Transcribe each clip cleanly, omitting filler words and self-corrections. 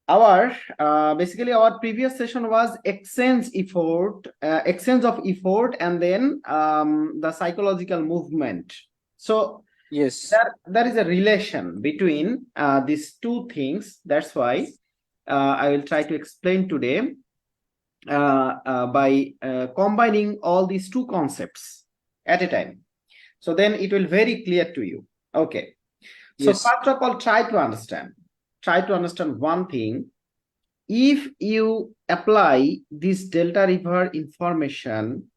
our basically our previous session was exchange of effort, and then the psychological movement. So Yes. there is a relation between these two things. That's why I will try to explain today by combining all these two concepts at a time. So then it will very clear to you. Okay. So Yes. first of all, try to understand one thing. If you apply this delta river information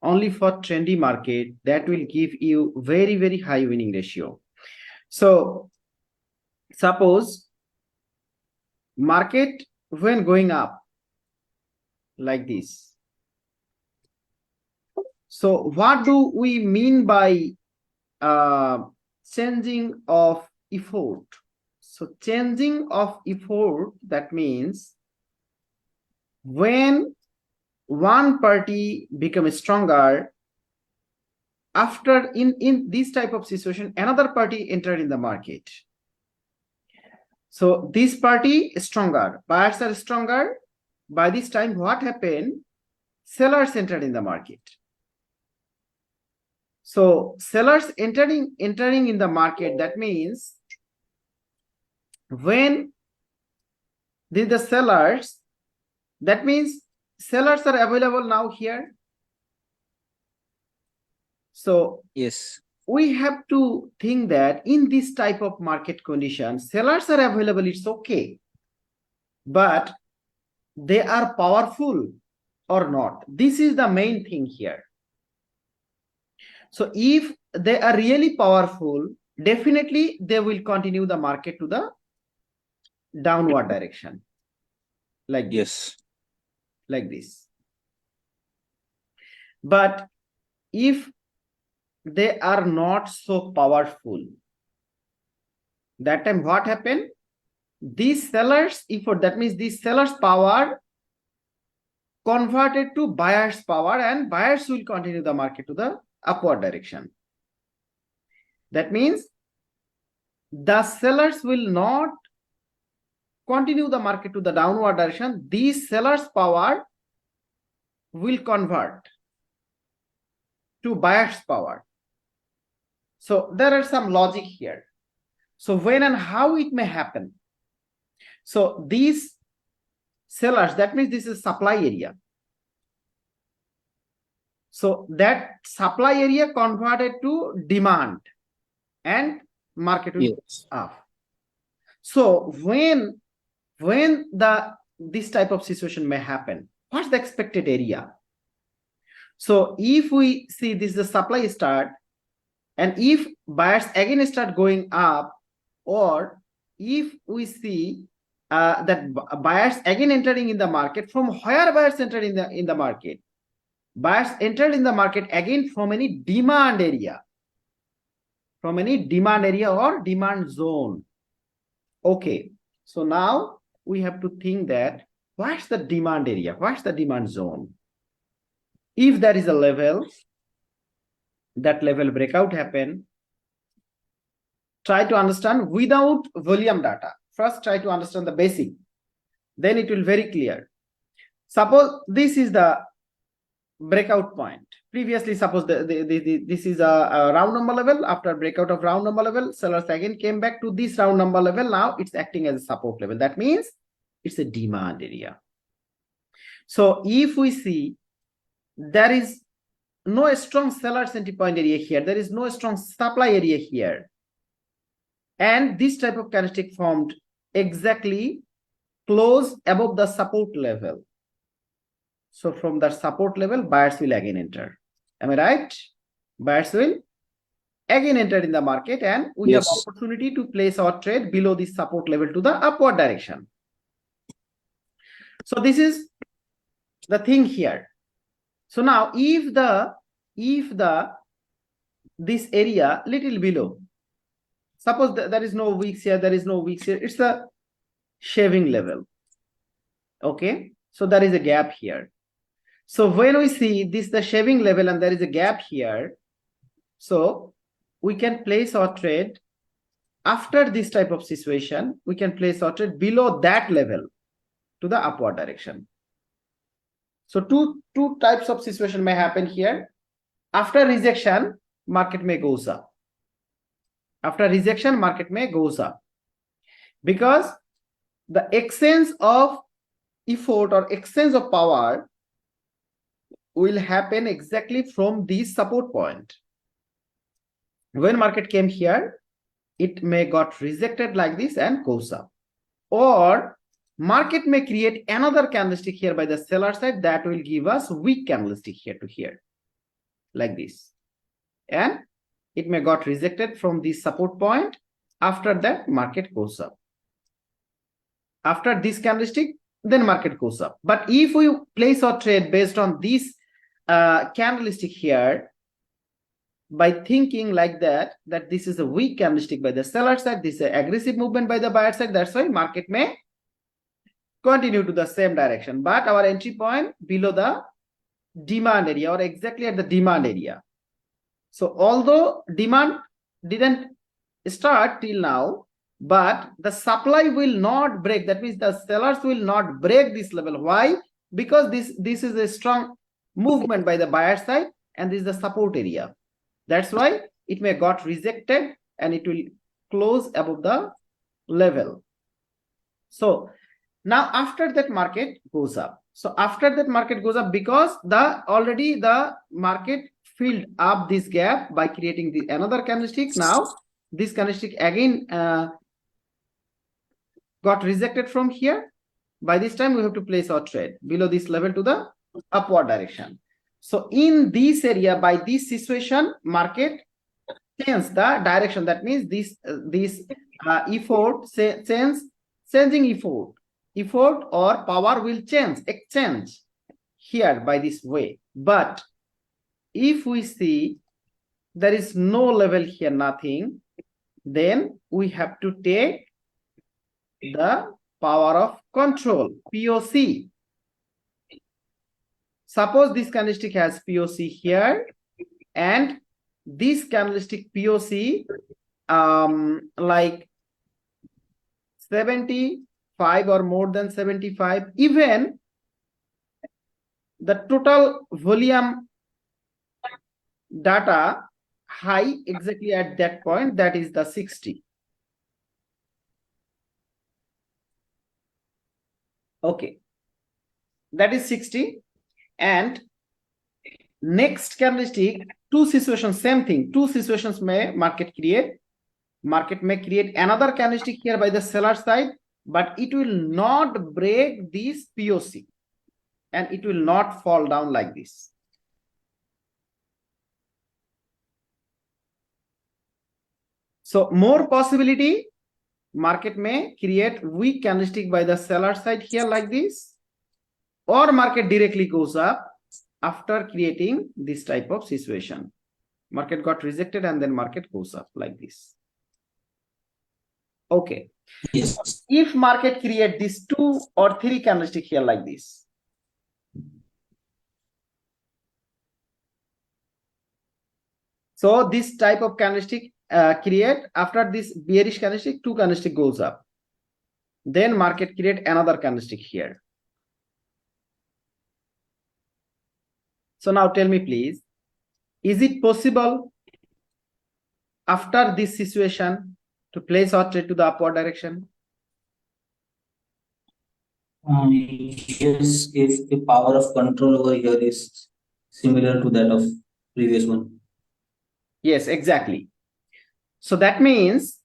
only for trendy market, that will give you very, very high winning ratio. So suppose market when going up like this. So what do we mean by changing of effort? So changing of effort, that means when one party becomes stronger, after in this type of situation, another party entered in the market. So this party is stronger, buyers are stronger. By this time, what happened? Sellers entered in the market. So sellers entering in the market, that means when the sellers, that means sellers are available now here. So Yes. we have to think that in this type of market conditions, sellers are available, it's okay. But they are powerful or not. This is the main thing here. So if they are really powerful, definitely they will continue the market to the downward direction. Like this. Yes. Like this. But if they are not so powerful, that time what happened? These sellers effort, that means these sellers power converted to buyers power, and buyers will continue the market to the upward direction. That means the sellers will not continue the market to the downward direction. These sellers power will convert to buyers power. So there are some logic here. So when and how it may happen? So these sellers, that means this is supply area. So that supply area converted to demand and market will up. So when this type of situation may happen, what's the expected area? So if we see this is the supply start, and if buyers again start going up, or if we see that buyers again entering in the market, from where buyers entered in the market? Buyers entered in the market again from any demand area, or demand zone. Okay, so now we have to think that what's the demand area, what's the demand zone? If there is a level, that level breakout happen, try to understand without volume data. First try to understand the basic, then it will very clear. Suppose this is the breakout point. Previously, suppose this is a round number level. After breakout of round number level, sellers again came back to this round number level. Now it's acting as a support level. That means it's a demand area. So if we see there is no strong sellers entry point area here, there is no strong supply area here, and this type of candlestick formed exactly close above the support level. So from the support level, buyers will again enter. Am I right? Buyers will again enter in the market, and we have opportunity to place our trade below this support level to the upward direction. So this is the thing here. So now if this area little below, suppose there is no wicks here, there is no wicks here, it's a shaving level. Okay, so there is a gap here. So when we see this the shaving level and there is a gap here, so we can place our trade after this type of situation, we can place our trade below that level to the upward direction. So two types of situation may happen here. After rejection, market may goes up. After rejection, market may goes up, because the exchange of effort or exchange of power will happen exactly from this support point. When market came here, it may got rejected like this and goes up, or market may create another candlestick here by the seller side that will give us weak candlestick here to here like this, and it may got rejected from this support point. After that, market goes up. After this candlestick, then market goes up. But if we place our trade based on this candlestick here, by thinking like that this is a weak candlestick by the seller side, this is an aggressive movement by the buyer side, that's why market may continue to the same direction, but our entry point below the demand area or exactly at the demand area. So although demand didn't start till now, but the supply will not break. That means the sellers will not break this level. Why? Because this is a strong movement by the buyer side, and this is the support area. That's why it may got rejected and it will close above the level. So now after that, market goes up. So after that, market goes up because already the market filled up this gap by creating another candlestick. Now this candlestick again got rejected from here. By this time, we have to place our trade below this level to the upward direction. So in this area, by this situation, market change the direction. That means this effort changing effort or power will exchange here by this way. But if we see there is no level here, nothing, then we have to take the power of control, POC. Suppose this candlestick has POC here, and this candlestick POC like 75 or more than 75, even the total volume data high exactly at that point, that is the 60. Okay, that is 60. And next candlestick, two situations, same thing, two situations may market create. Market may create another candlestick here by the seller side, but it will not break this POC and it will not fall down like this. So more possibility, market may create weak candlestick by the seller side here like this, or market directly goes up after creating this type of situation. Market got rejected and then market goes up like this. Okay. Yes. If market create these 2 or 3 candlestick here like this, so this type of candlestick create after this bearish candlestick, 2 candlestick goes up, then market create another candlestick here. So now tell me please, is it possible after this situation to place our trade to the upward direction? Yes, if the power of control over here is similar to that of previous one. Yes, exactly. So that means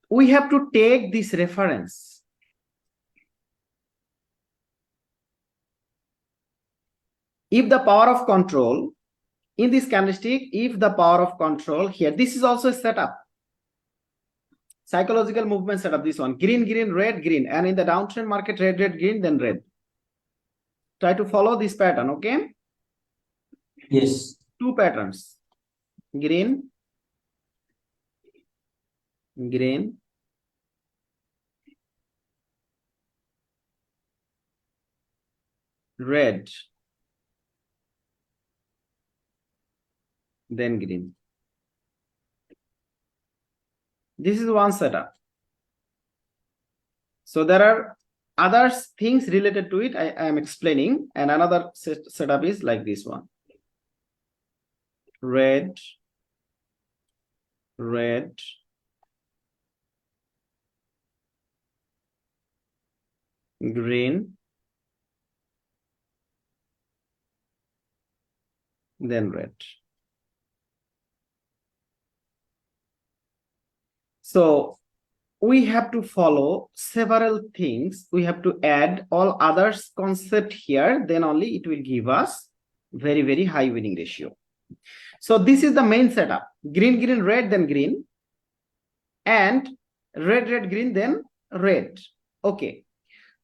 we have to take this reference. If the power of control in this candlestick, if the power of control here, this is also a setup. Psychological movement setup, this one, green, green, red, green, and in the downtrend market, red, red, green, then red. Try to follow this pattern, okay? Yes. 2 patterns, green, green, red, then green. This is one setup. So there are other things related to it I am explaining, and another setup is like this one. Red, red, green, then red. So we have to follow several things. We have to add all others concept here, then only it will give us very, very high winning ratio. So this is the main setup. Green, green, red, then green, and red, red, green, then red. Okay.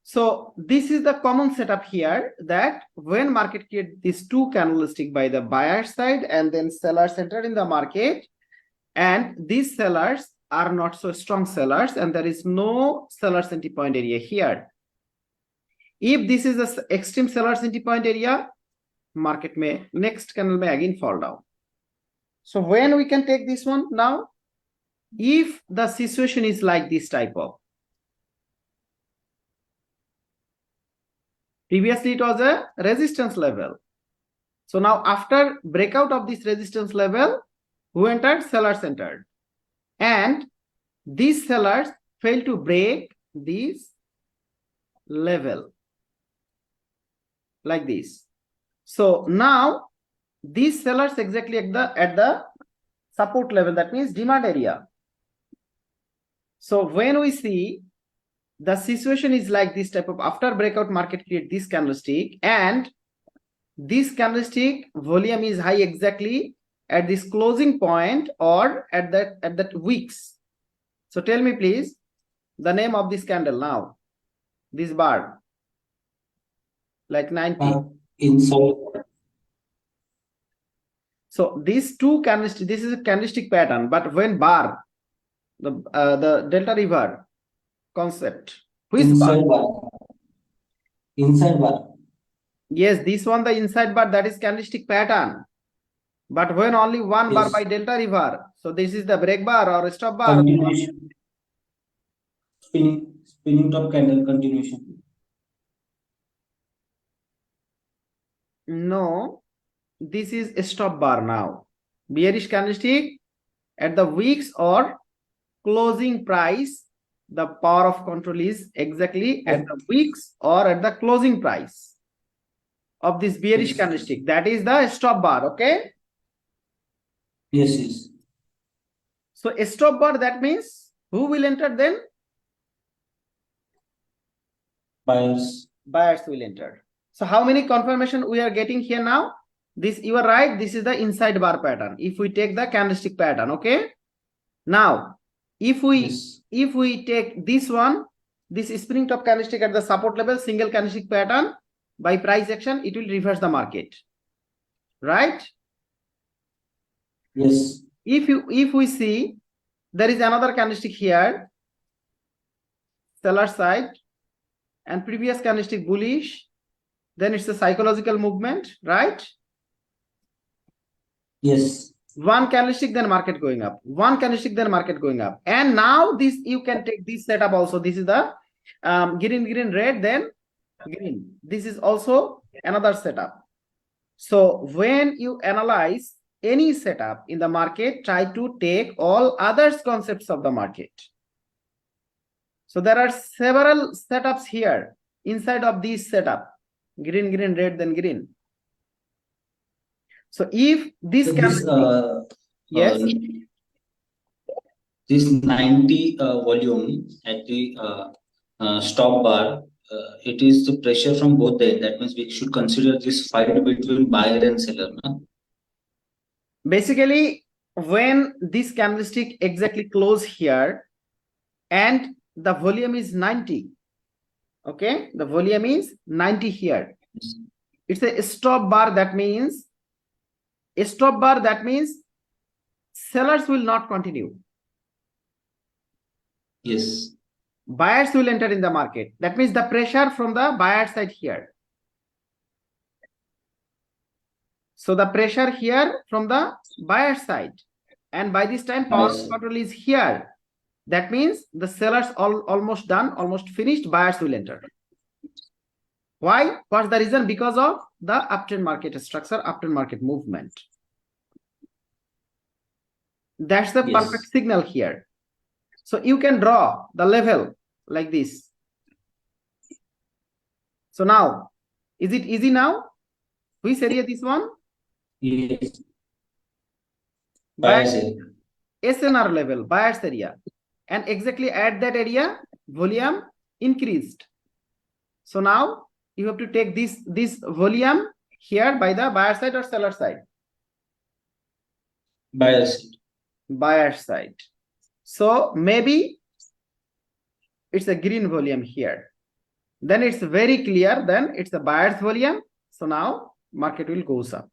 So this is the common setup here, that when market create these two candlestick by the buyer side and then sellers enter in the market, and these sellers are not so strong sellers and there is no sellers entry point area here. If this is the extreme sellers entry point area, market may next candle may again fall down. So when we can take this one now, if the situation is like this type of, previously it was a resistance level. So now after breakout of this resistance level, who entered? Sellers entered. And these sellers failed to break this level like this. So now these sellers exactly at the support level, that means demand area. So when we see the situation is like this type of, after breakout market create this candlestick, and this candlestick volume is high exactly at this closing point or at that wicks. So tell me please the name of this candle now, this bar, like 90. Inside. So these two candlestick, this is a candlestick pattern, but when bar, the delta river concept, which Inside bar? bar. Inside bar. Yes, this one, the inside bar, that is candlestick pattern. But when only one bar Yes. by delta river, so this is the break bar or stop bar. Continuation. Spinning top candle continuation. No, this is a stop bar now. Bearish candlestick at the wicks or closing price, the power of control is exactly at the wicks or at the closing price of this bearish Yes. candlestick. That is the stop bar. Okay. Yes, yes. So a stop bar, that means who will enter then? Buyers. Buyers will enter. So how many confirmation we are getting here now? This, you are right, this is the inside bar pattern. If we take the candlestick pattern, okay. Now if we take this one, this spring top candlestick at the support level, single candlestick pattern, by price action it will reverse the market, right? Yes. If we see there is another candlestick here, seller side, and previous candlestick bullish, then it's a psychological movement, right? Yes. One candlestick, then market going up, one candlestick, then market going up. And now this, you can take this setup also. This is the green, red, then green. This is also another setup. So when you analyze any setup in the market, try to take all others concepts of the market. So there are several setups here inside of this setup, green, red, then green. So if this yes, this 90 volume at the stop bar, it is the pressure from both the end. That means we should consider this fight between buyer and seller. No? Basically, when this candlestick exactly close here and the volume is 90, okay, the volume is 90 here. It's a stop bar, that means a stop bar, that means sellers will not continue. Yes. Buyers will enter in the market. That means the pressure from the buyer side here. So the pressure here from the buyer side, and by this time power of control is here. That means the sellers almost done, almost finished, buyers will enter. Why? What's the reason? Because of the uptrend market structure, uptrend market movement. That's the Yes. perfect signal here. So you can draw the level like this. So now, is it easy now? Which area this one? Yes. Buyers Buyers area. SNR level, buyers area. And exactly at that area, volume increased. So now you have to take this volume here by the buyer side or seller side? Buyers. Buyer side. So maybe it's a green volume here. Then it's very clear, then it's a buyer's volume. So now market will goes up.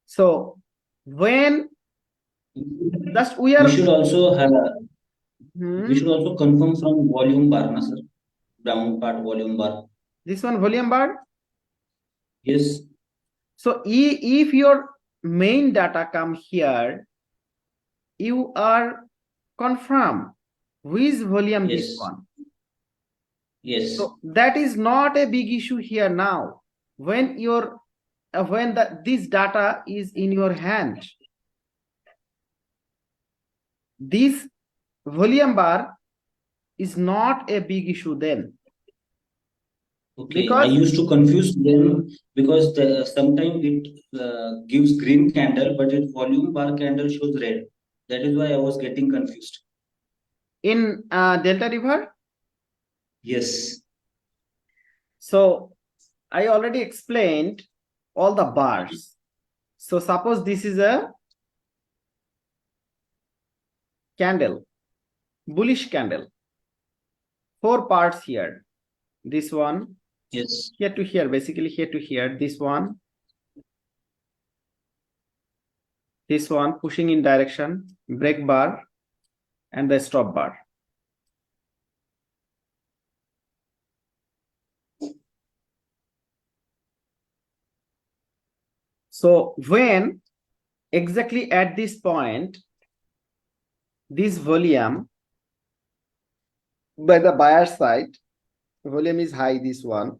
So when just we are should also have Hmm, we should also confirm from volume bar, na sir? Brown part volume bar. this one volume bar. Yes. So if your main data come here, you are confirm which volume this Yes. one. Yes. So that is not a big issue here now. When your when this data is in your hand, this volume bar is not a big issue then. Okay, Because- I used to confuse them because sometimes it gives green candle, but its volume bar candle shows red. That is why I was getting confused. In Delta River, Yes. so I already explained all the bars. So suppose this is a candle, bullish candle, 4 parts here. This one, Yes. here to here, basically here to here, this one pushing in direction, break bar, and the stop bar. So when exactly at this point, this volume by the buyer side, volume is high, this one,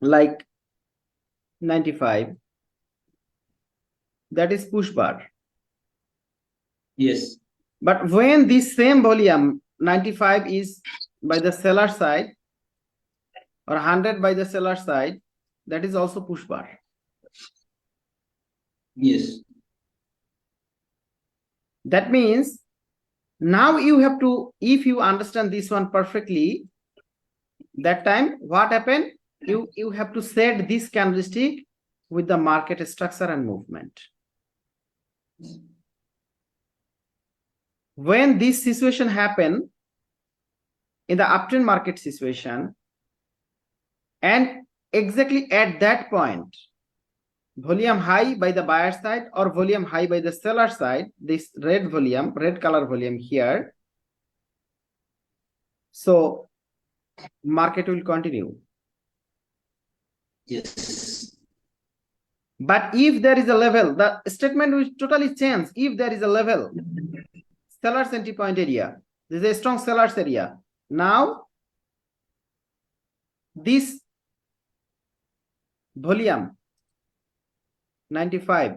like 95, that is push bar. Yes. But when this same volume 95 is by the seller side or 100 by the seller side, that is also push bar. Yes. That means now you have to, if you understand this one perfectly, that time what happened? You have to set this candlestick with the market structure and movement. When this situation happen in the uptrend market situation, and exactly at that point, volume high by the buyer side or volume high by the seller side, this red volume, red color volume here. So market will continue. Yes. But if there is a level, the statement will totally change. If there is a level, seller's entry point area, this is a strong seller's area. Now, this volume 95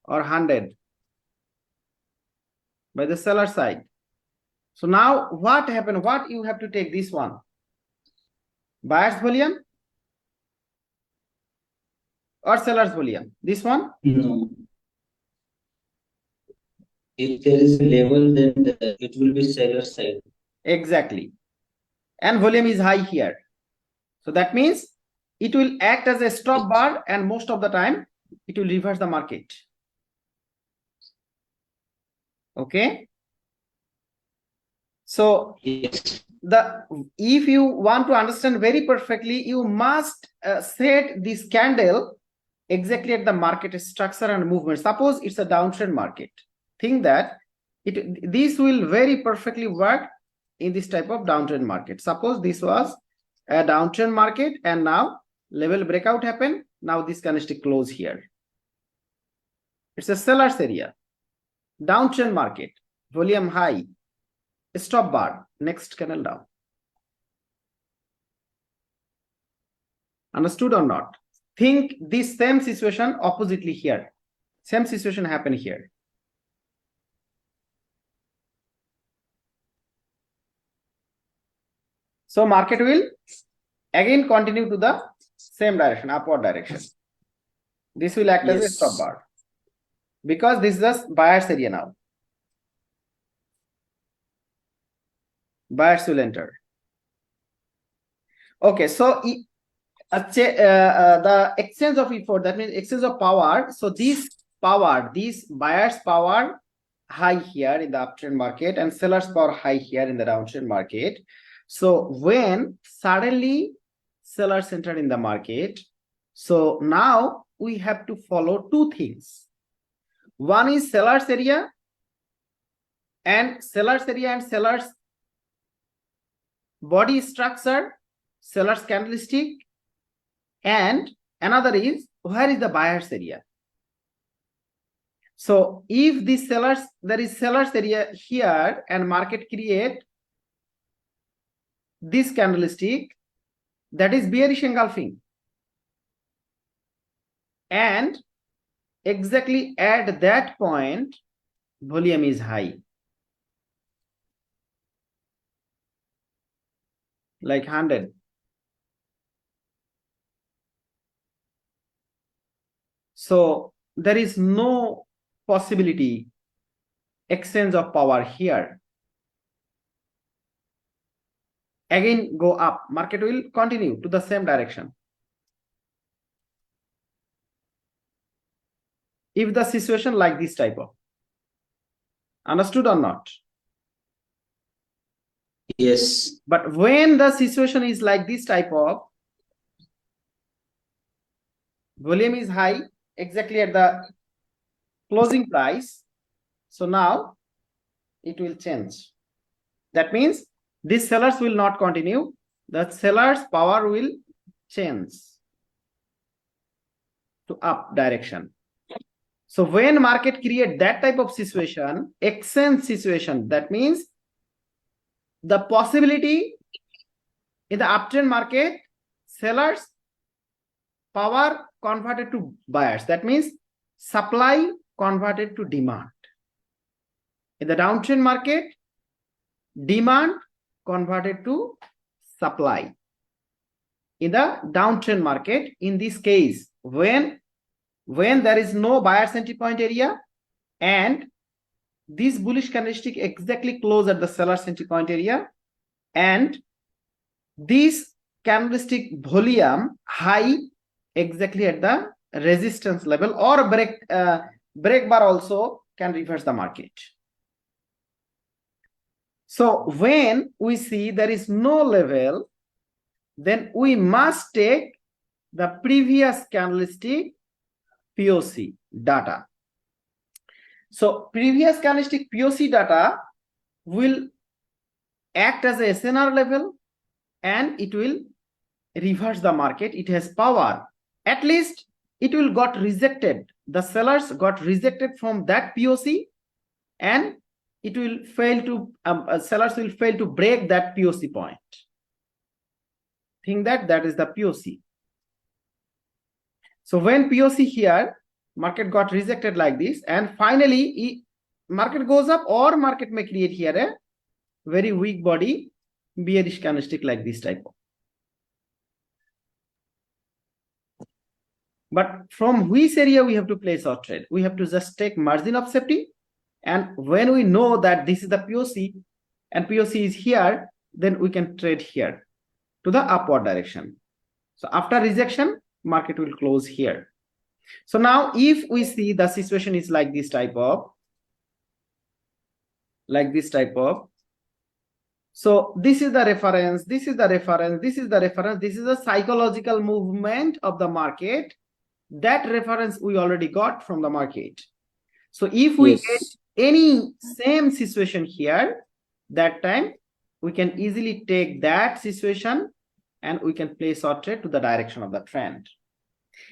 or 100 by the seller side. So now what happened? What you have to take this one? Buyer's volume or seller's volume? This one? No. If there is a level, then it will be seller side. Exactly. And volume is high here. So that means it will act as a stop bar, and most of the time it will reverse the market. Okay. So Yes. if you want to understand very perfectly, you must set this candle exactly at the market structure and movement. Suppose it's a downtrend market. Think that this will very perfectly work in this type of downtrend market. Suppose this was a downtrend market and now level breakout happened. Now this candlestick close here. It's a seller's area. Downtrend market, volume high, stop bar, next candle down. Understood or not? Think this same situation oppositely here. Same situation happen here. So market will again continue to the same direction, upward direction. This will act as a stop bar because this is a buyer's area now. Buyers will enter. Okay, so the exchange of effort, that means exchange of power. So this power, this buyer's power high here in the uptrend market and seller's power high here in the downtrend market. So when suddenly sellers enter in the market, so now we have to follow two things. One is seller's area and seller's body structure, seller's candlestick, and another is where is the buyer's area. So if there is seller's area here and market create this candlestick, that is bearish engulfing, and exactly at that point volume is high, like 100. So there is no possibility exchange of power here. Again go up, market will continue to the same direction. If the situation like this type of, understood or not? Yes. But when the situation is like this type of, volume is high exactly at the closing price, so now it will change. That means these sellers will not continue, the seller's power will change to up direction. So when market create that type of situation, exchange situation, that means the possibility in the uptrend market, sellers power converted to buyers, that means supply converted to demand. In the downtrend market, demand converted to supply. In the downtrend market, in this case, when there is no buyer's entry point area and this bullish candlestick exactly close at the seller's entry point area, and this candlestick volume high exactly at the resistance level, or break bar also can reverse the market. So when we see there is no level, then we must take the previous candlestick POC data. So previous candlestick POC data will act as a SNR level and it will reverse the market. It has power. At least it will got rejected. The sellers got rejected from that POC and it will fail to, sellers will fail to break that POC point. Think that is the POC. So when POC here, market got rejected like this, and finally market goes up, or market may create here a very weak body bearish candlestick like this type of. But from which area we have to place our trade? We have to just take margin of safety, and when we know that this is the POC and POC is here, then we can trade here to the upward direction. So after rejection, market will close here. So now if we see the situation is like this type of, so this is the reference, this is the reference, this is the reference, this is a psychological movement of the market. That reference we already got from the market. So if we get any same situation here, that time we can easily take that situation and we can place our trade to the direction of the trend.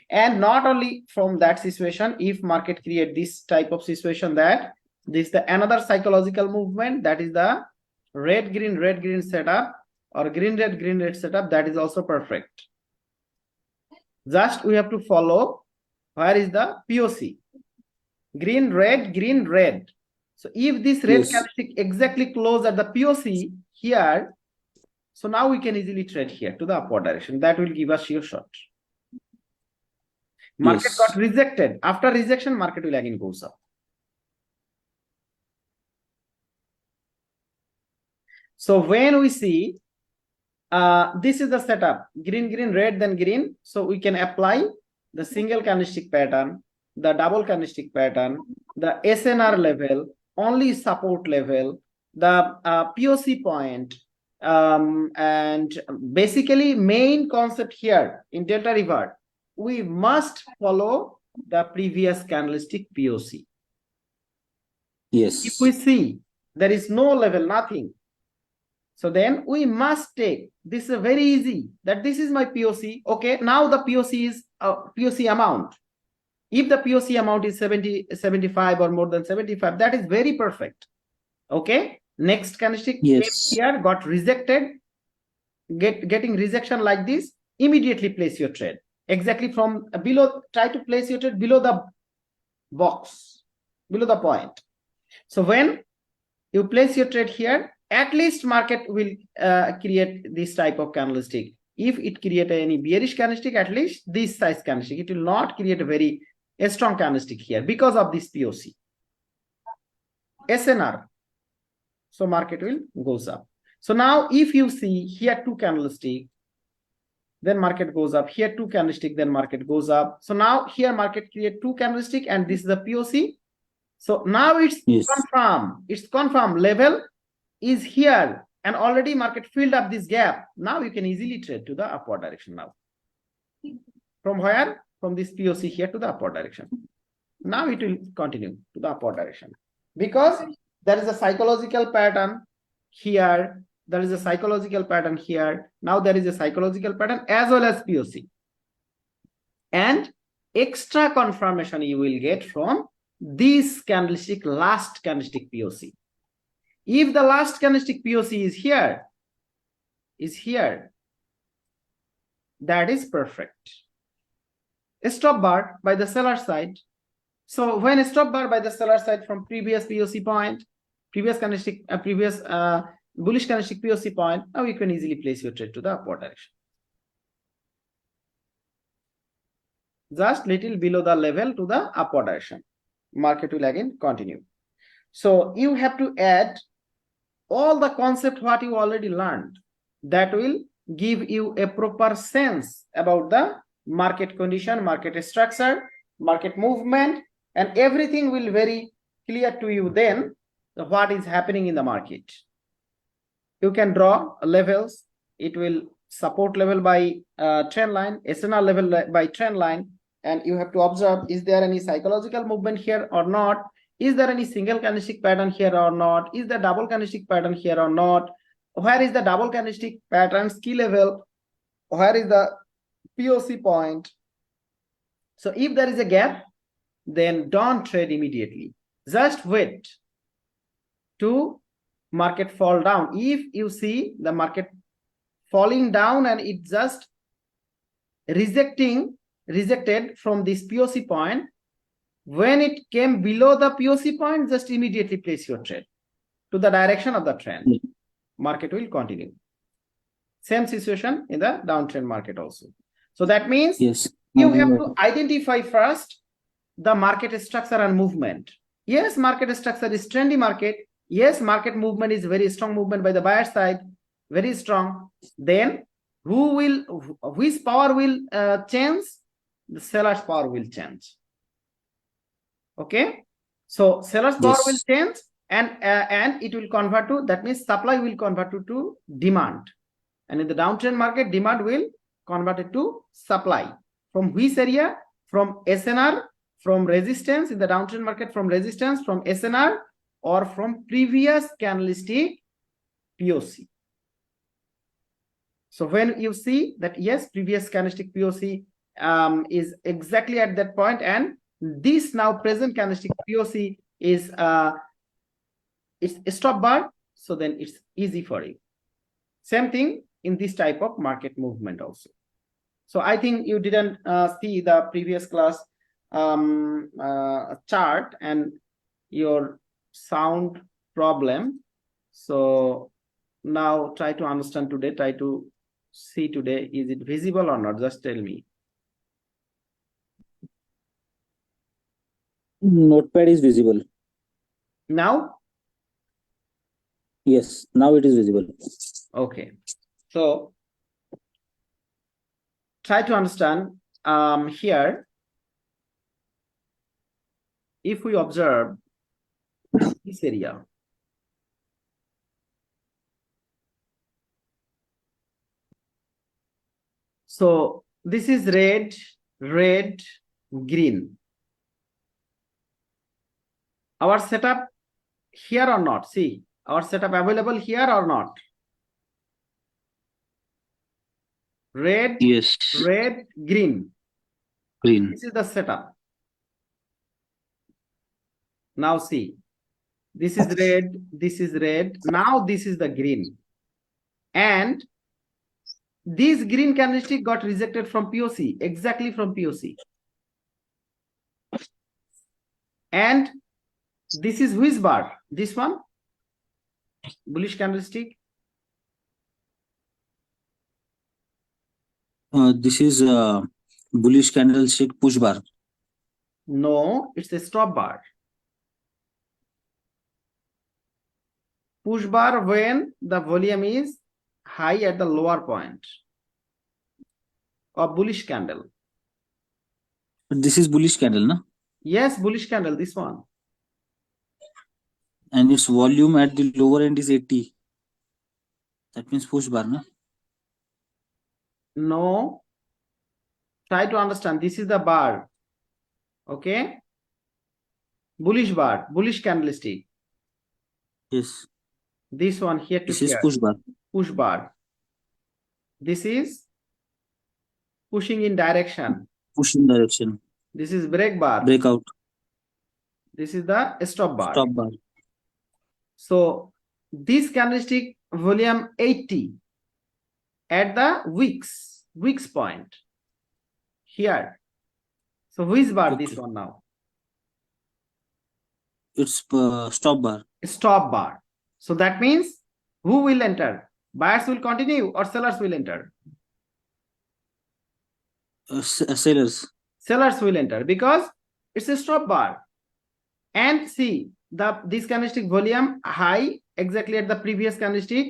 And not only from that situation, if market create this type of situation, that this the another psychological movement, that is the red green setup, or green red setup, that is also perfect. Just we have to follow where is the POC, green red. So if this red Yes. candlestick exactly close at the POC here, so now we can easily trade here to the upward direction. That will give us sure shot. Market Yes. got rejected. After rejection, market will again goes up. So when we see this is the setup, green red then green, so we can apply the single candlestick pattern, the double candlestick pattern, the SNR level, only support level, the POC point, and basically main concept here in delta revert, we must follow the previous candlestick POC. Yes. If we see there is no level, nothing, so then we must take this is very easy, that this is my POC. Okay, now the POC is POC amount. If the POC amount is 70, 75 or more than 75, that is very perfect. Okay, next candlestick Yes. here got rejected, getting rejection like this, immediately place your trade exactly from below. Try to place your trade below the box, below the point. So when you place your trade here, at least market will create this type of candlestick. If it create any bearish candlestick, at least this size candlestick, it will not create a very strong candlestick here because of this POC. SNR, so market will goes up. So now if you see here two candlestick, then market goes up, here two candlestick, then market goes up. So now here market create two candlestick, and this is the POC. So now it's Yes. confirmed, it's confirmed level is here, and already market filled up this gap. Now you can easily trade to the upward direction now. From where? From this POC here to the upward direction. Now it will continue to the upward direction because there is a psychological pattern here, there is a psychological pattern here, now there is a psychological pattern as well as POC, and extra confirmation you will get from this candlestick, last candlestick POC. If the last candlestick POC is here, that is perfect. A stop bar by the seller side. So when a stop bar by the seller side from previous POC point, previous candlestick, bullish candlestick POC point, now you can easily place your trade to the upward direction. Just little below the level to the upward direction. Market will again continue. So you have to add all the concept what you already learned, that will give you a proper sense about the market condition, market structure, market movement, and everything will very clear to you then what is happening in the market. You can draw levels. It will support level by trend line, SNR level by trend line, and you have to observe, is there any psychological movement here or not? Is there any single candlestick pattern here or not? Is there double candlestick pattern here or not? Where is the double candlestick pattern's key level? Where is the POC point? So if there is a gap, then don't trade immediately. Just wait to market fall down. If you see the market falling down and it just rejected from this POC point, when it came below the POC point, just immediately place your trade to the direction of the trend. Market will continue. Same situation in the downtrend market also. So that means Yes. you have to identify first the market structure and movement. Yes, market structure is trendy market. Yes, market movement is very strong movement by the buyer side, very strong. Then which power will change? The seller's power will change. Okay, so seller's power will change, and it will convert to, that means supply will convert to demand, and in the downtrend market, demand will convert it to supply. From which area? From SNR, from resistance in the downtrend market, from resistance, from SNR, or from previous candlestick POC. So when you see that yes, previous candlestick POC is exactly at that point, and this now present candlestick POC is it's a stop bar, so then it's easy for you. Same thing in this type of market movement also. So I think you didn't see the previous class chart and your sound problem. So now try to understand today, try to see today, is it visible or not? Just tell me. Notepad is visible. Now? Yes, now it is visible. Okay. So try to understand here. If we observe this area, so this is red, red, green. Our setup here or not? See, our setup available here or not? Red, Yes, red, green. green. This is the setup. Now see, this is red, this is red. Now this is the green. And this green candlestick got rejected from POC, exactly from POC. And this is which bar? This one? Bullish candlestick? This is bullish candlestick push bar. No, it's a stop bar. Push bar when the volume is high at the lower point of bullish candle. This is bullish candle, na? Yes, bullish candle, this one. And its volume at the lower end is 80. That means push bar, na? No. Try to understand. This is the bar. Okay. Bullish bar, bullish candlestick. Yes. This one here to This is here. push bar. Push bar. This is pushing in direction. Push in direction. This is break bar. Breakout. This is the stop bar. Stop bar. So this candlestick volume 80 at the wicks point here. So which bar this Okay. one now? It's stop bar. Stop bar. So that means who will enter? Buyers will continue or sellers will enter? Sellers. Sellers will enter because it's a stop bar. And see this candlestick volume high exactly at the previous candlestick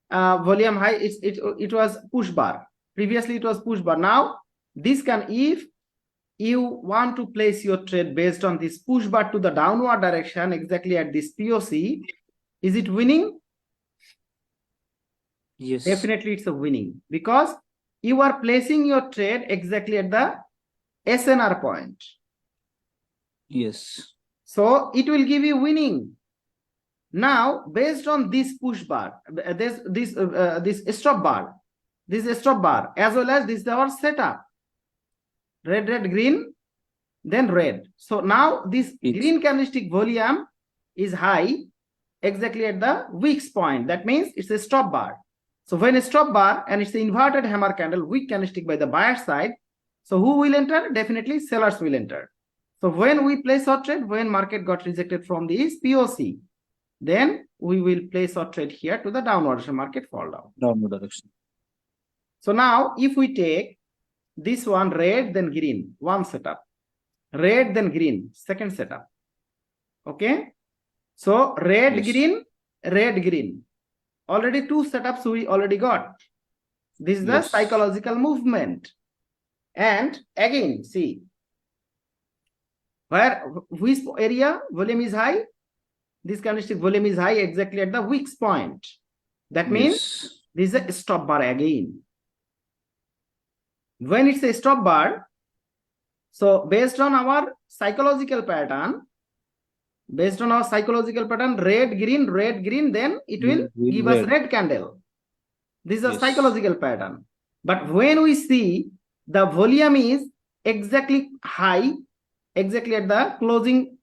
volume high. It was push bar. Previously it was push bar. Now this can, if you want to place your trade based on this push bar to the downward direction exactly at this POC, is it winning? Yes. Definitely it's a winning because you are placing your trade exactly at the SNR point. Yes. So it will give you winning. Now, based on this push bar, this stop bar, as well as this is our setup. Red, red, green, then red. So now this Yes. green candlestick volume is high exactly at the wicks point. That means it's a stop bar. So when a stop bar and it's the inverted hammer candle, weak candlestick by the buyer side, so who will enter? Definitely sellers will enter. So when we place our trade, when market got rejected from this POC, then we will place our trade here to the downward, so market fall down. Downward direction. So now if we take this one red, then green, one setup, red, then green, second setup. Okay. So red, Yes. green, red, green. Already two setups we already got. This is the Yes. psychological movement. And again, see, which area volume is high? This candlestick volume is high exactly at the wicks point. That means Yes. this is a stop bar again. When it's a stop bar, so based on our psychological pattern, red, green, then it will Green, give us red. red candle. This is a Yes. psychological pattern. But when we see the volume is exactly high, exactly at the closing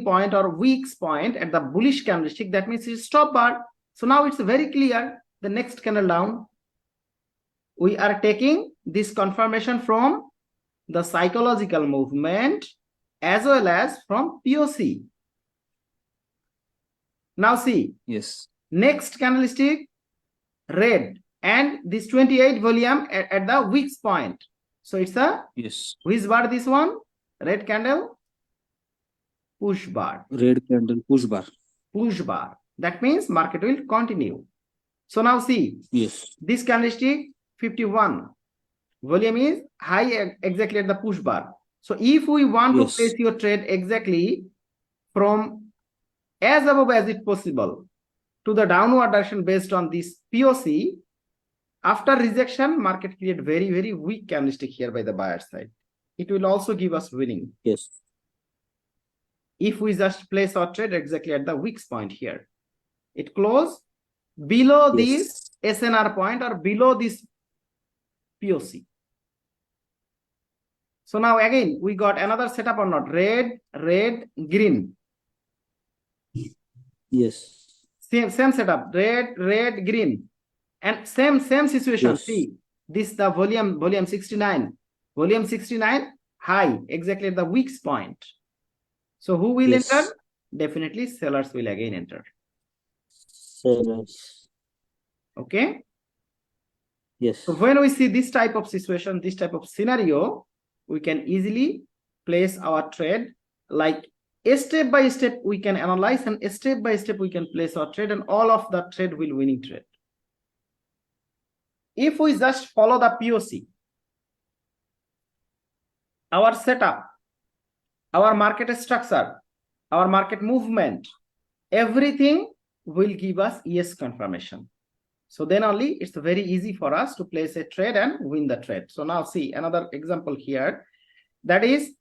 point or weak's point at the bullish candlestick, that means it's stop bar. So now it's very clear. The next candle down, we are taking this confirmation from the psychological movement as well as from POC. Now see, Yes. next candlestick, red, and this 28 volume at the weak's point. So it's a, Yes. which bar this one? Red candle, push bar. Red candle push bar. Push bar. That means market will continue. So now see, Yes. this candlestick 51. Volume is high exactly at the push bar. So if we want Yes. to place your trade exactly from as above as it possible to the downward direction based on this POC, after rejection, market create very, very weak candlestick here by the buyer side. It will also give us winning Yes. if we just place our trade exactly at the weak point here. It close below this Yes. SNR point or below this POC. So now again, we got another setup or not? Red, red, green. Yes. Same setup, red, red, green. And same situation. Yes. See, this the volume 69. Volume 69, high, exactly at the weak point. So who will Yes. enter? Definitely sellers will again enter. Sellers. Okay. Yes. So when we see this type of situation, this type of scenario, we can easily place our trade like a step by step we can analyze, and a step by step we can place our trade, and all of the trade will winning trade. If we just follow the POC, our setup, our market structure, our market movement, everything will give us yes confirmation. So then only it's very easy for us to place a trade and win the trade. So now see another example here. That is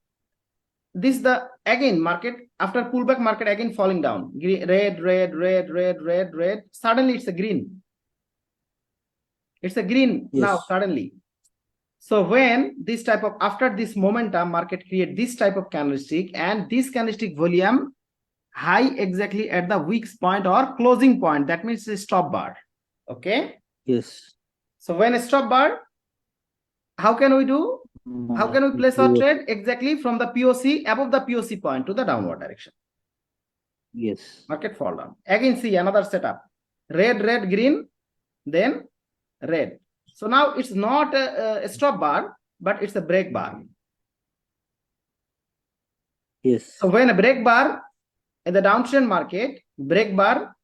this the again market after pullback, market again falling down. Red, red, red, red, red, red. Suddenly it's a green. It's a green Yes. now suddenly. So when this type of, after this momentum, market create this type of candlestick, and this candlestick volume high exactly at the weak point or closing point, that means a stop bar. Okay. Yes. So when a stop bar, how can we do? How can we place our trade? Exactly from the POC, above the POC point to the downward direction. Yes. Market fall down. Again, see another setup. Red, red, green, then red. So now it's not a stop bar, but it's a break bar. Yes. So when a break bar in the downtrend market, break bar,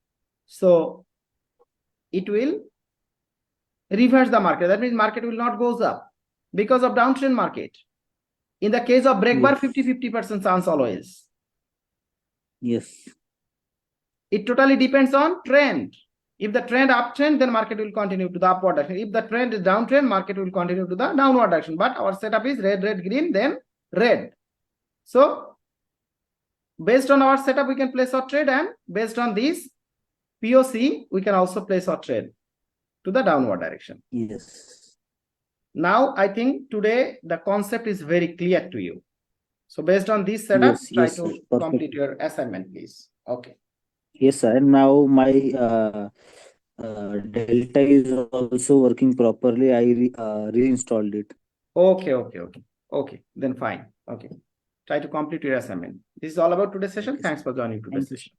so it will reverse the market. That means market will not goes up because of downtrend market. In the case of break bar, Yes. 50-50% chance always. Yes. It totally depends on trend. If the trend uptrend, then market will continue to the upward direction. If the trend is downtrend, market will continue to the downward direction. But our setup is red, red, green, then red. So based on our setup, we can place our trade, and based on this POC, we can also place our trade to the downward direction. Yes. Now, I think today the concept is very clear to you. So based on this setup, Yes, try yes, to sir. Perfect. complete your assignment, please. Okay. Yes, sir. And now my Delta is also working properly. I reinstalled it. Okay. Then fine. Okay. Try to complete your assignment. This is all about today's session. Yes. Thanks for joining today's Thank you. session.